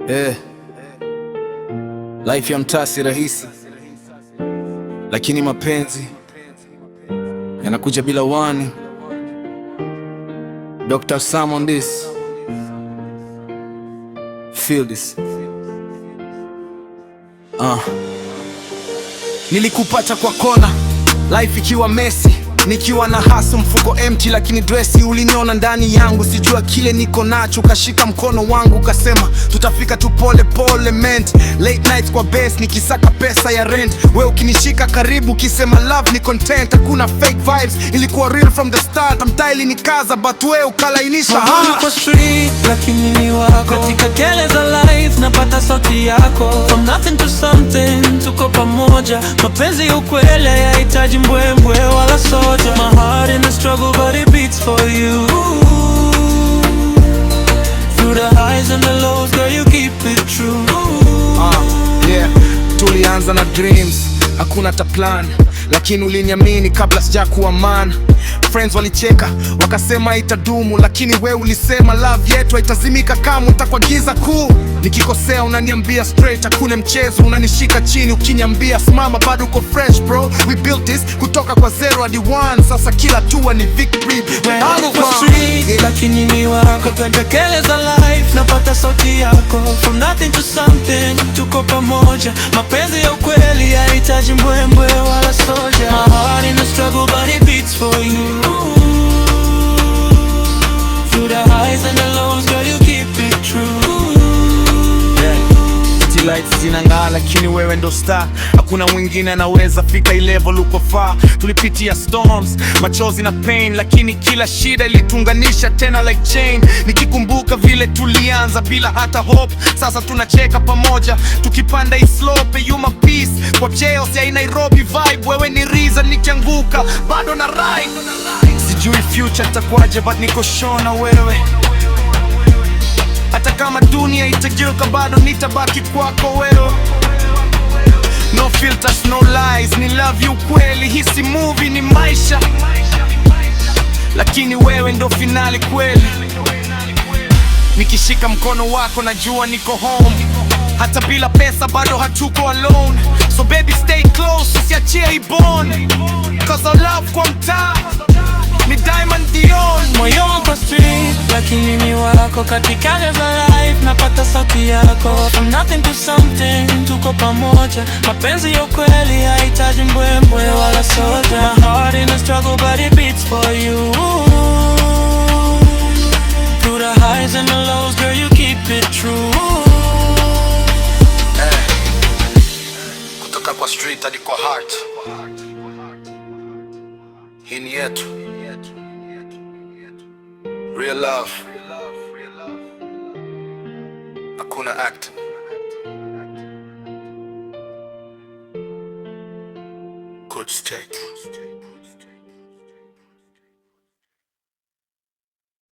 Eh, life ya mtaa si rahisi, lakini mapenzi yanakuja bila wani. Dr. Sam on this. Feel this. Nilikupata kwa kona, life ikiwa messy, nikiwa na hustle, mfuko empty lakini dressi. Uliniona ndani yangu, sijua kile niko nacho, ukashika mkono wangu ukasema tutafika tu pole pole ment. Late nights kwa base nikisaka pesa ya rent, we ukinishika karibu kisema love ni content. Hakuna fake vibes, ilikuwa real from the start. Mtaili ni kaza but we ukalainisha. Kwa street lakini ni wako, katika kelele za life napata sauti yako. From nothing to something, tuko pamoja. Mapenzi ya ukweli hayahitaji mbwembwe wala soja. My heart in the struggle but it beats for you. Through the highs and the lows, girl, you keep it true. Yeah, tulianza na dreams, hakuna ta plan, lakini uliniamini kabla sijakuwa man. Friends walicheka wakasema itadumu, lakini we ulisema love yetu haitazimika kama utakuwa giza kuu. Nikikosea unaniambia straight, hakuna mchezo, unanishika chini ukiniambia simama, bado uko fresh bro. We built this kutoka kwa 0 hadi 1, sasa kila tua ni victory. Kwa street lakini ni wako, katika kelele za life napata sauti yako. From nothing to something, tuko pamoja. Mapenzi ya ukweli hayahitaji mbwembwe wala soja. My heart in the struggle but it beats for you. Through the highs and the lows, girl, you keep it true. Lights zinang'aa lakini wewe ndo star, hakuna mwingine anaweza fika hii level uko far. Tulipitia storms, machozi na pain, lakini kila shida ilituunganisha tena like chain. Nikikumbuka vile tulianza bila hata hope, sasa tunacheka pamoja tukipanda hii slope. You my peace kwa chaos ya Nairobi vibe, wewe ni reason nikianguka bado na ride. Sijui future itakuwaje but niko sure na wewe. Hata kama dunia itageuka bado nitabaki kwako wewe. No filters, no lies, ni love you kweli. Hii si movie, ni maisha, lakini wewe ndo finali kweli. Nikishika mkono wako najua niko home, hata bila pesa bado hatuko alone. So baby stay close, usiachie hii bond, cause our love kwa mtaa ni Diamond Dion. Moyo kwa street lakini ni wako, katika kelele za life napata sauti yako. From nothing to something, tuko pamoja. Mapenzi ya ukweli hayahitaji mbwembwe wala soja. My heart in the struggle but it beats for you. Through the highs and the lows, girl, you keep it true. Kutoka kwa street hadi kwa heart, hii ni yetu. Real love, hakuna act. Good stake.